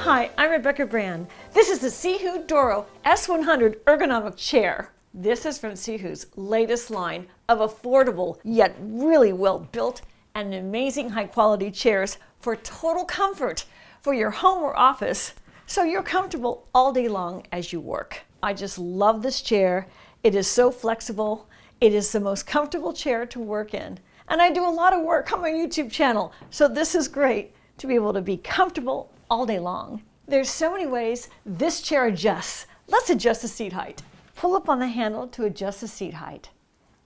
Hi, I'm Rebecca Brand. This is the Sihoo Doro S100 Ergonomic Chair. This is from Sihoo's latest line of affordable yet really well built and amazing high quality chairs for total comfort for your home or office, so you're comfortable all day long as you work. I just love this chair. It is so flexible. It is the most comfortable chair to work in. And I do a lot of work on my YouTube channel, so this is great to be able to be comfortable all day long. There's so many ways this chair adjusts. Let's adjust the seat height. Pull up on the handle to adjust the seat height,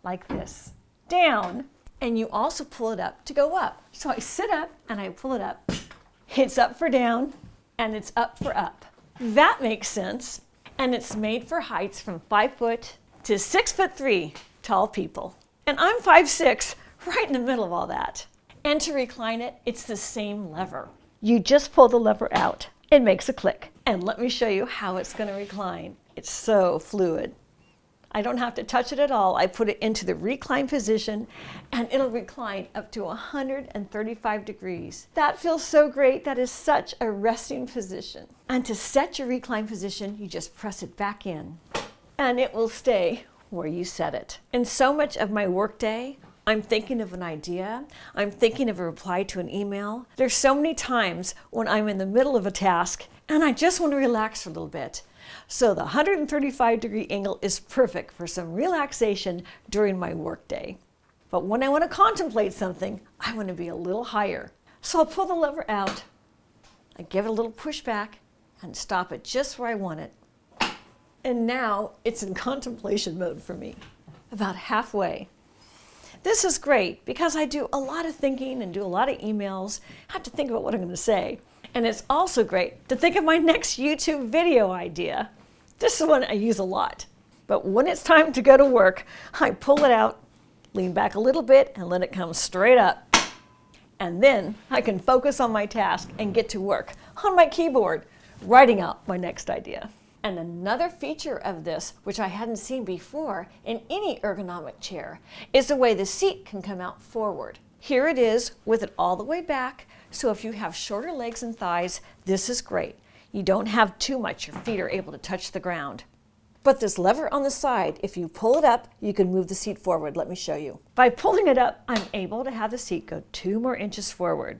like this. Down, and you also pull it up to go up. So I sit up and I pull it up. It's up for down, and it's up for up. That makes sense, and it's made for heights from 5 foot to 6'3" tall people. And I'm 5'6", right in the middle of all that. And to recline it, it's the same lever. You just pull the lever out. It makes a click. And let me show you how it's going to recline. It's so fluid. I don't have to touch it at all. I put it into the recline position and it'll recline up to 135 degrees. That feels so great. That is such a resting position. And to set your recline position, you just press it back in and it will stay where you set it. In so much of my workday, I'm thinking of an idea. I'm thinking of a reply to an email. There's so many times when I'm in the middle of a task and I just want to relax for a little bit. So the 135-degree angle is perfect for some relaxation during my workday. But when I want to contemplate something, I want to be a little higher. So I'll pull the lever out, I give it a little push back, and stop it just where I want it. And now it's in contemplation mode for me, about halfway. This is great because I do a lot of thinking and do a lot of emails. I have to think about what I'm going to say. And it's also great to think of my next YouTube video idea. This is one I use a lot. But when it's time to go to work, I pull it out, lean back a little bit, and let it come straight up. And then I can focus on my task and get to work on my keyboard, writing out my next idea. And another feature of this, which I hadn't seen before in any ergonomic chair, is the way the seat can come out forward. Here it is with it all the way back, so if you have shorter legs and thighs, this is great. You don't have too much, your feet are able to touch the ground. But this lever on the side, if you pull it up, you can move the seat forward. Let me show you. By pulling it up, I'm able to have the seat go 2 more inches forward.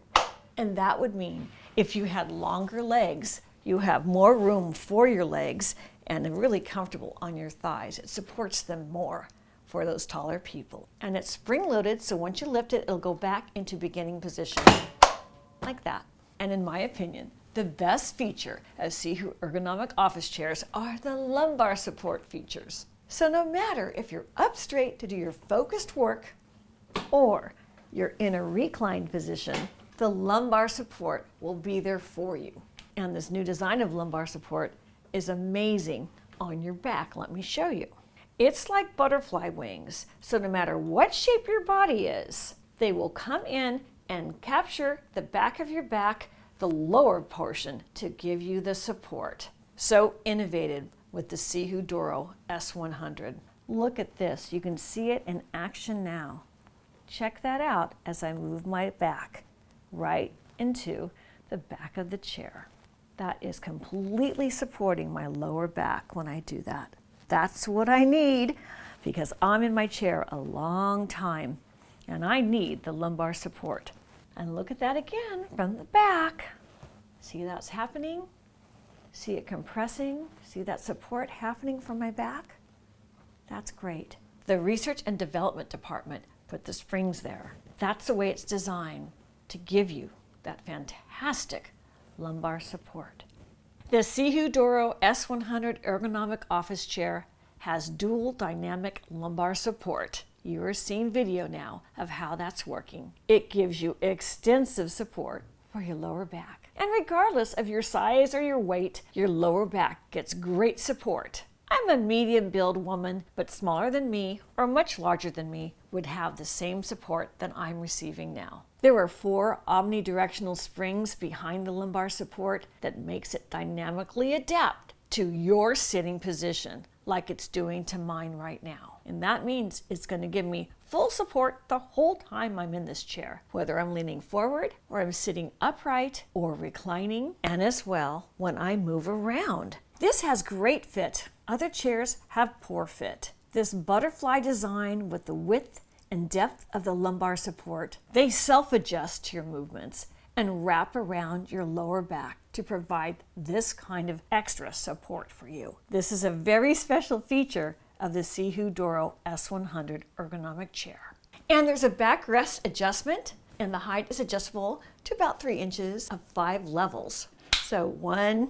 And that would mean if you had longer legs, you have more room for your legs and are really comfortable on your thighs. It supports them more for those taller people. And it's spring-loaded, so once you lift it, it'll go back into beginning position, like that. And in my opinion, the best feature of Sihoo ergonomic office chairs are the lumbar support features. So no matter if you're up straight to do your focused work or you're in a reclined position, the lumbar support will be there for you. And this new design of lumbar support is amazing on your back. Let me show you. It's like butterfly wings, so no matter what shape your body is, they will come in and capture the back of your back, the lower portion, to give you the support. So innovative with the Sihoo Doro S100. Look at this. You can see it in action now. Check that out as I move my back right into the back of the chair. That is completely supporting my lower back when I do that. That's what I need because I'm in my chair a long time and I need the lumbar support. And look at that again from the back. See that's happening? See it compressing? See that support happening from my back? That's great. The research and development department put the springs there. That's the way it's designed to give you that fantastic lumbar support. The Sihoo Doro S100 ergonomic office chair has dual dynamic lumbar support. You are seeing video now of how that's working. It gives you extensive support for your lower back. And regardless of your size or your weight, your lower back gets great support. I'm a medium-build woman, but smaller than me or much larger than me would have the same support that I'm receiving now. There are 4 omnidirectional springs behind the lumbar support that makes it dynamically adapt to your sitting position. like it's doing to mine right now. And that means it's going to give me full support the whole time I'm in this chair, whether I'm leaning forward or I'm sitting upright or reclining, and as well when I move around. This has great fit. Other chairs have poor fit. This butterfly design with the width and depth of the lumbar support, they self-adjust to your movements and wrap around your lower back to provide this kind of extra support for you. This is a very special feature of the Sihoo Doro S100 ergonomic chair. And there's a backrest adjustment, and the height is adjustable to about 3 inches of 5 levels. So 1,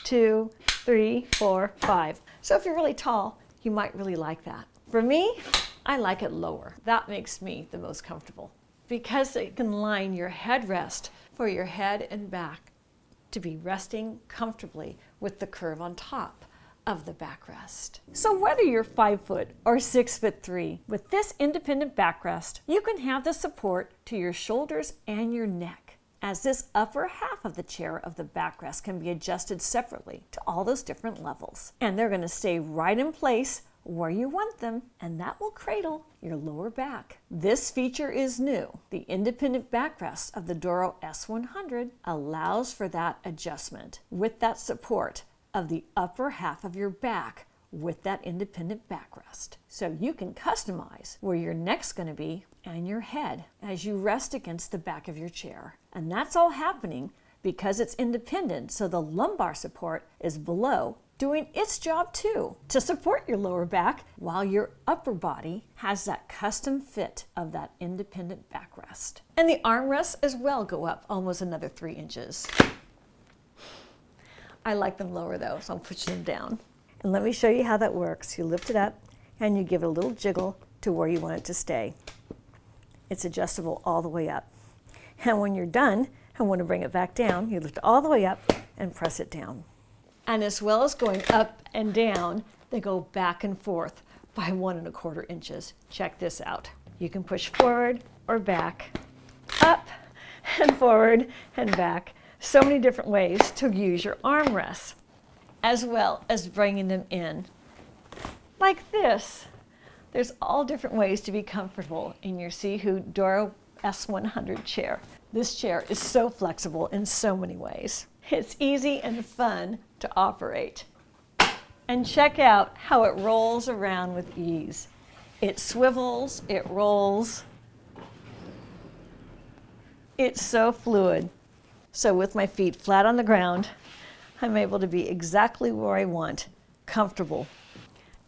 2, 3, 4, 5. So if you're really tall, you might really like that. For me, I like it lower. That makes me the most comfortable, because it can line your headrest for your head and back to be resting comfortably with the curve on top of the backrest. So whether you're 5 foot or 6'3", with this independent backrest, you can have the support to your shoulders and your neck, as this upper half of the chair of the backrest can be adjusted separately to all those different levels. And they're going to stay right in place where you want them, and that will cradle your lower back. This feature is new. The independent backrest of the Doro S100 allows for that adjustment with that support of the upper half of your back with that independent backrest. So you can customize where your neck's going to be and your head as you rest against the back of your chair. And that's all happening because it's independent, so the lumbar support is below, doing its job too, to support your lower back while your upper body has that custom fit of that independent backrest. And the armrests as well go up almost another 3 inches. I like them lower though, so I'm pushing them down. And let me show you how that works. You lift it up and you give it a little jiggle to where you want it to stay. It's adjustable all the way up. And when you're done and want to bring it back down, you lift it all the way up and press it down. And as well as going up and down, they go back and forth by 1 1/4 inches. Check this out. You can push forward or back, up and forward and back. So many different ways to use your armrests, as well as bringing them in like this. There's all different ways to be comfortable in your Sihoo Doro S100 chair. This chair is so flexible in so many ways. It's easy and fun to operate. And check out how it rolls around with ease. It swivels, it rolls. It's so fluid. So with my feet flat on the ground, I'm able to be exactly where I want, comfortable.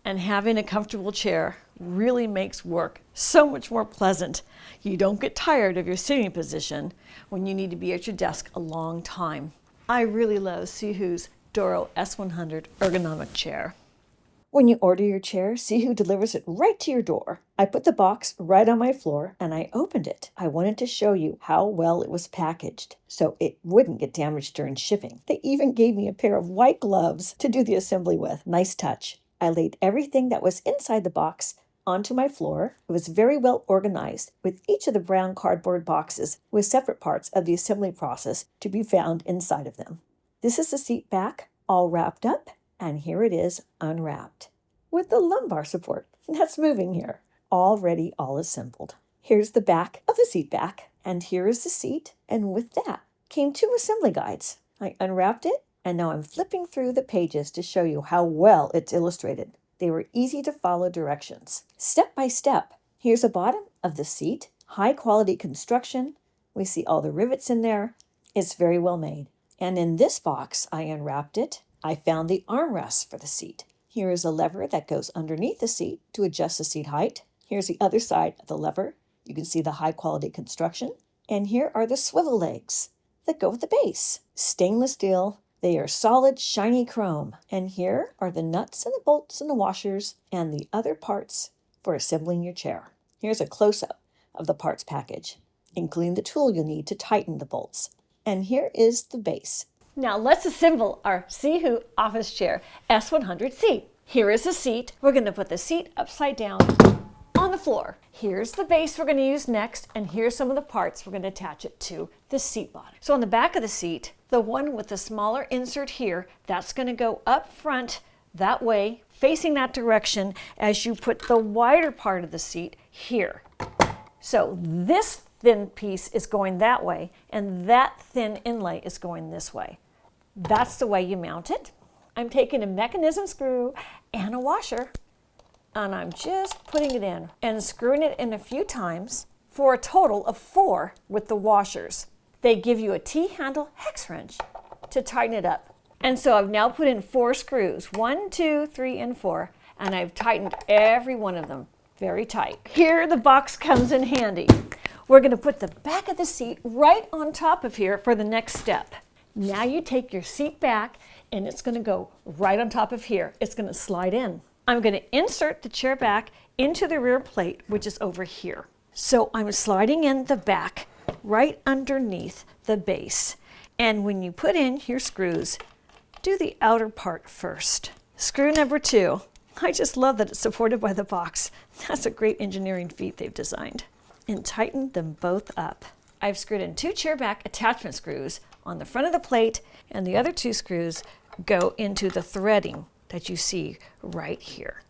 And having a comfortable chair really makes work so much more pleasant. You don't get tired of your sitting position when you need to be at your desk a long time. I really love Sihoo's Doro S100 ergonomic chair. When you order your chair, Sihoo delivers it right to your door. I put the box right on my floor and I opened it. I wanted to show you how well it was packaged so it wouldn't get damaged during shipping. They even gave me a pair of white gloves to do the assembly with. Nice touch. I laid everything that was inside the box onto my floor. It was very well organized, with each of the brown cardboard boxes with separate parts of the assembly process to be found inside of them. This is the seat back, all wrapped up, and here it is unwrapped, with the lumbar support that's moving here, already all assembled. Here's the back of the seat back, and here is the seat, and with that came 2 assembly guides. I unwrapped it, and now I'm flipping through the pages to show you how well it's illustrated. They were easy to follow directions. Step by step, here's the bottom of the seat, high quality construction. We see all the rivets in there. It's very well made. And in this box, I unwrapped it. I found the armrests for the seat. Here is a lever that goes underneath the seat to adjust the seat height. Here's the other side of the lever. You can see the high quality construction. And here are the swivel legs that go with the base. Stainless steel. They are solid, shiny chrome. And here are the nuts and the bolts and the washers and the other parts for assembling your chair. Here's a close-up of the parts package, including the tool you'll need to tighten the bolts. And here is the base. Now let's assemble our Sihoo office chair S100 seat. Here is the seat. We're going to put the seat upside down on the floor. Here's the base we're going to use next, and here's some of the parts we're going to attach it to the seat bottom. So on the back of the seat, the one with the smaller insert here, that's going to go up front that way, facing that direction as you put the wider part of the seat here. So this thin piece is going that way, and that thin inlay is going this way. That's the way you mount it. I'm taking a mechanism screw and a washer, and I'm just putting it in and screwing it in a few times for a total of 4 with the washers. They give you a T-handle hex wrench to tighten it up. And so I've now put in 4 screws, 1, 2, 3, and 4, and I've tightened every one of them very tight. Here the box comes in handy. We're going to put the back of the seat right on top of here for the next step. Now you take your seat back and it's going to go right on top of here. It's going to slide in. I'm going to insert the chair back into the rear plate, which is over here. So I'm sliding in the back right underneath the base. And when you put in your screws, do the outer part first. Screw number 2. I just love that it's supported by the box. That's a great engineering feat they've designed. And tighten them both up. I've screwed in 2 chair back attachment screws on the front of the plate, and the other 2 screws go into the threading that you see right here.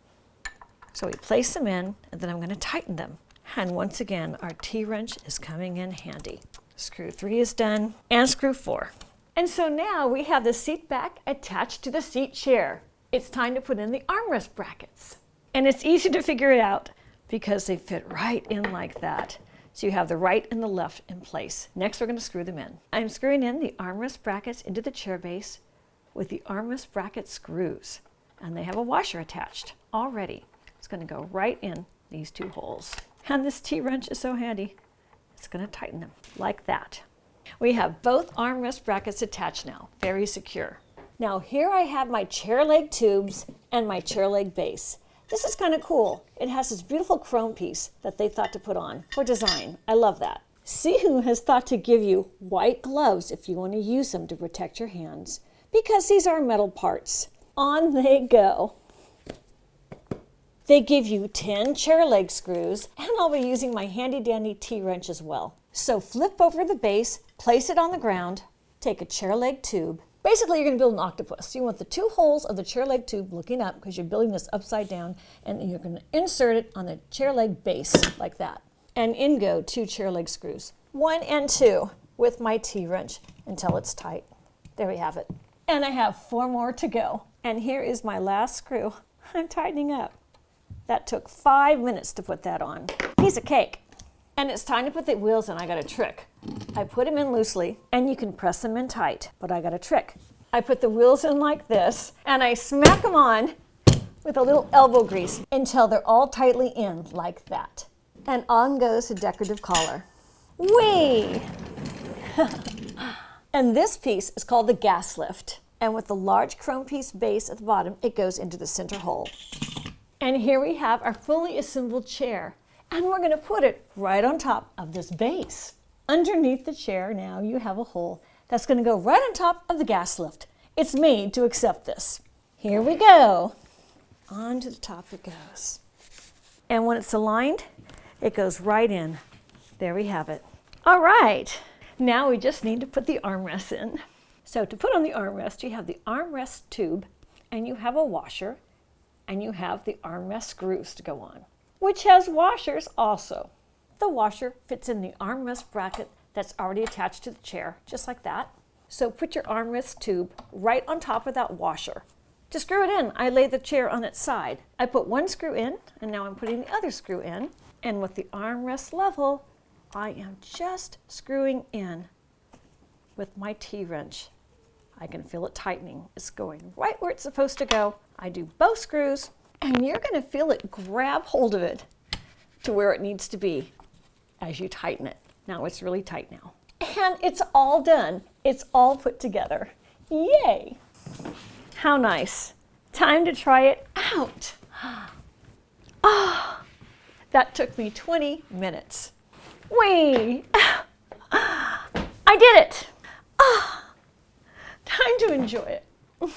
So we place them in, and then I'm going to tighten them. And once again, our T-wrench is coming in handy. Screw 3 is done, and screw 4. And so now we have the seat back attached to the seat chair. It's time to put in the armrest brackets. And it's easy to figure it out because they fit right in like that. So you have the right and the left in place. Next, we're going to screw them in. I'm screwing in the armrest brackets into the chair base with the armrest bracket screws. And they have a washer attached already. It's going to go right in these 2 holes. And this T-wrench is so handy. It's going to tighten them like that. We have both armrest brackets attached now, very secure. Now here I have my chair leg tubes and my chair leg base. This is kind of cool. It has this beautiful chrome piece that they thought to put on for design. I love that. Sihoo has thought to give you white gloves if you want to use them to protect your hands, because these are metal parts. On they go. They give you 10 chair leg screws, and I'll be using my handy dandy T-wrench as well. So flip over the base, place it on the ground, take a chair leg tube. Basically, you're going to build an octopus. You want the 2 holes of the chair leg tube looking up because you're building this upside down, and you're going to insert it on the chair leg base like that. And in go 2 chair leg screws, 1 and 2 with my T-wrench until it's tight. There we have it. And I have 4 more to go. And here is my last screw. I'm tightening up. That took 5 minutes to put that on. Piece of cake. And it's time to put the wheels in. I got a trick. I put them in loosely, and you can press them in tight, but I got a trick. I put the wheels in like this, and I smack them on with a little elbow grease until they're all tightly in like that. And on goes the decorative collar. Whee! And this piece is called the gas lift. And with the large chrome piece base at the bottom, it goes into the center hole. And here we have our fully assembled chair. And we're going to put it right on top of this base. Underneath the chair now you have a hole that's going to go right on top of the gas lift. It's made to accept this. Here we go. On to the top it goes. And when it's aligned, it goes right in. There we have it. All right. Now we just need to put the armrests in. So to put on the armrest, you have the armrest tube, and you have a washer, and you have the armrest screws to go on, which has washers also. The washer fits in the armrest bracket that's already attached to the chair, just like that. So put your armrest tube right on top of that washer. To screw it in, I lay the chair on its side. I put 1 screw in, and now I'm putting the other screw in. And with the armrest level, I am just screwing in with my T-wrench. I can feel it tightening. It's going right where it's supposed to go. I do both screws, and you're going to feel it grab hold of it to where it needs to be as you tighten it. Now it's really tight now. And it's all done. It's all put together. Yay! How nice. Time to try it out. Oh, that took me 20 minutes. Whee! I did it! Time to enjoy it.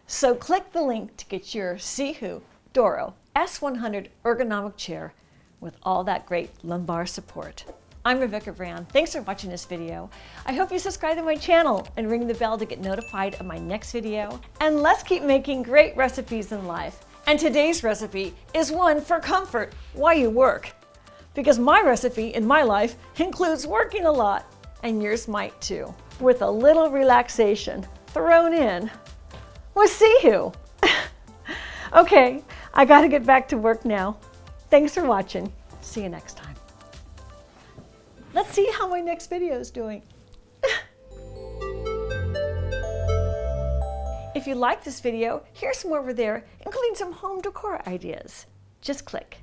So click the link to get your Sihoo Doro S100 ergonomic chair with all that great lumbar support. I'm Rebecca Brown. Thanks for watching this video. I hope you subscribe to my channel and ring the bell to get notified of my next video. And let's keep making great recipes in life. And today's recipe is one for comfort while you work. Because my recipe in my life includes working a lot, and yours might too, with a little relaxation thrown in with Sihoo. Okay, I gotta get back to work now. Thanks for watching. See you next time. Let's see how my next video is doing. If you like this video, here's some over there, including some home decor ideas. Just click.